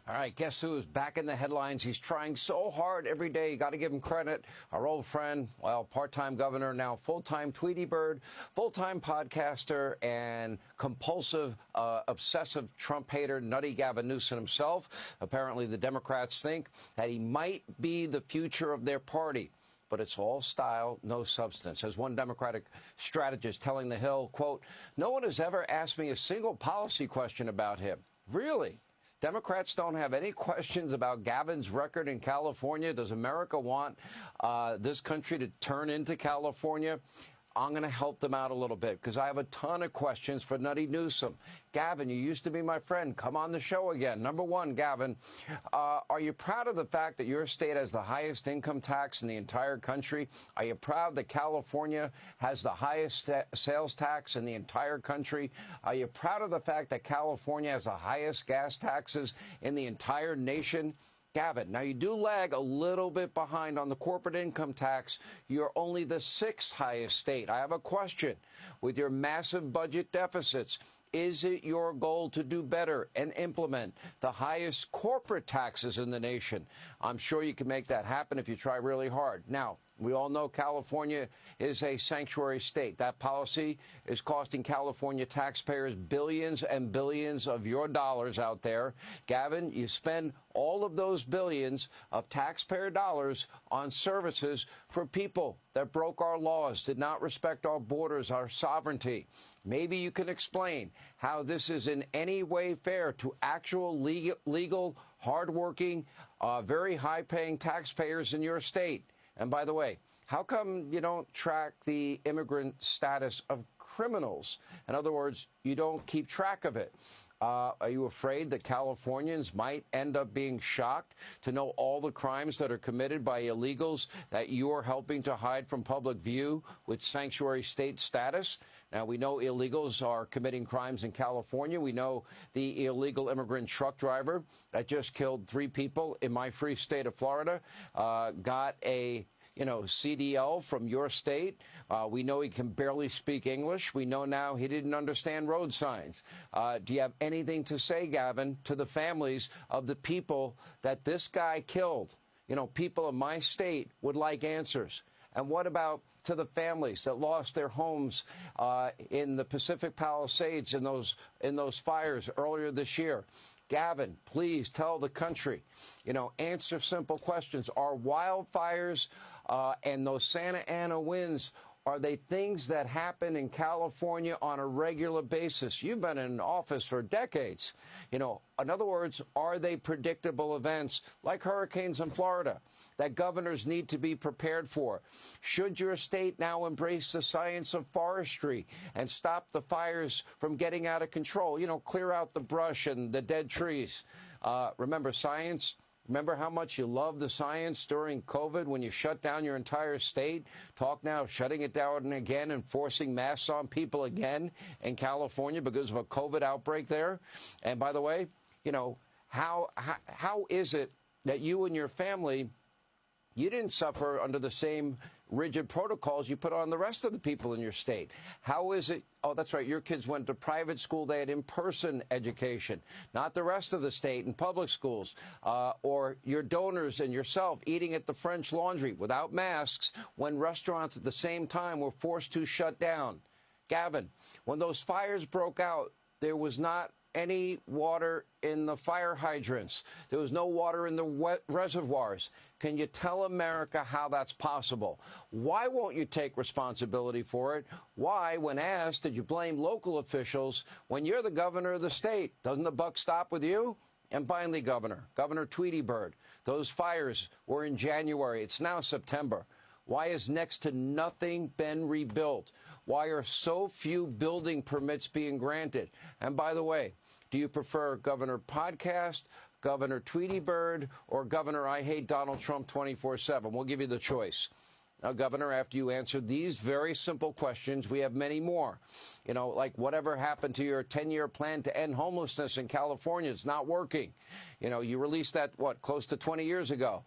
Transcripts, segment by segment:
All right, guess who is back in the headlines? He's trying so hard every day. You got to give him credit. Our old friend, well, part-time governor, now full-time Tweety Bird, full-time podcaster, and compulsive, obsessive Trump hater, Nutty Gavin Newsom himself. Apparently, the Democrats think that he might be the future of their party. But it's all style, no substance. As one Democratic strategist telling The Hill, quote, "No one has ever asked me a single policy question about him." Really? Democrats don't have any questions about Gavin's record in California? Does America want this country to turn into California? I'm going to help them out a little bit because I have a ton of questions for Nutty Newsom. Gavin, you used to be my friend. Come on the show again. Number one, Gavin, are you proud of the fact that your state has the highest income tax in the entire country? Are you proud that California has the highest sales tax in the entire country? Are you proud of the fact that California has the highest gas taxes in the entire nation? Gavin, now you do lag a little bit behind on the corporate income tax. You're only the sixth highest state. I have a question. With your massive budget deficits, is it your goal to do better and implement the highest corporate taxes in the nation? I'm sure you can make that happen if you try really hard. Now, we all know California is a sanctuary state. That policy is costing California taxpayers billions and billions of your dollars out there. Gavin, you spend all of those billions of taxpayer dollars on services for people that broke our laws, did not respect our borders, our sovereignty. Maybe you can explain how this is in any way fair to actual legal hardworking, very high-paying taxpayers in your state. And by the way, how come you don't track the immigrant status of criminals? In other words, you don't keep track of it. Are you afraid that Californians might end up being shocked to know all the crimes that are committed by illegals that you are helping to hide from public view with sanctuary state status? Now, we know illegals are committing crimes in California. We know the illegal immigrant truck driver that just killed 3 people in my free state of Florida got a CDL from your state. We know he can barely speak English. We know now he didn't understand road signs. Do you have anything to say, Gavin, to the families of the people that this guy killed? People of my state would like answers. And what about to the families that lost their homes in the Pacific Palisades in those fires earlier this year? Gavin, please tell the country, answer simple questions. Are wildfires and those Santa Ana winds, are they things that happen in California on a regular basis? You've been in office for decades. In other words, are they predictable events like hurricanes in Florida that governors need to be prepared for? Should your state now embrace the science of forestry and stop the fires from getting out of control? Clear out the brush and the dead trees. Remember science? Remember how much you loved the science during COVID when you shut down your entire state? Talk now of shutting it down again and forcing masks on people again in California because of a COVID outbreak there. And by the way, how is it that you and your family, you didn't suffer under the same rigid protocols you put on the rest of the people in your state? How is it? Oh, that's right. Your kids went to private school. They had in-person education, not the rest of the state in public schools. Or your donors and yourself eating at the French Laundry without masks when restaurants at the same time were forced to shut down. Gavin, when those fires broke out, there was not any water in the fire hydrants. There was no water in the reservoirs. Can you tell America how that's possible? Why won't you take responsibility for it? Why, when asked, did you blame local officials when you're the governor of the state? Doesn't the buck stop with you? And finally, Governor Tweety Bird, those fires were in January. It's now September. Why has next to nothing been rebuilt? Why are so few building permits being granted? And by the way, do you prefer Governor Podcast, Governor Tweety Bird, or Governor I Hate Donald Trump 24/7? We'll give you the choice. Now, Governor, after you answer these very simple questions, we have many more. Like whatever happened to your 10-year plan to end homelessness in California? It's not working. You released that, close to 20 years ago.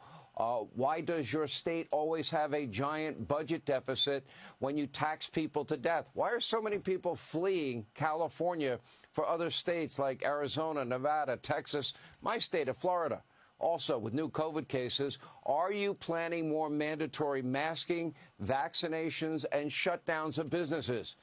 Why does your state always have a giant budget deficit when you tax people to death? Why are so many people fleeing California for other states like Arizona, Nevada, Texas, my state of Florida? Also, with new COVID cases, are you planning more mandatory masking, vaccinations, and shutdowns of businesses?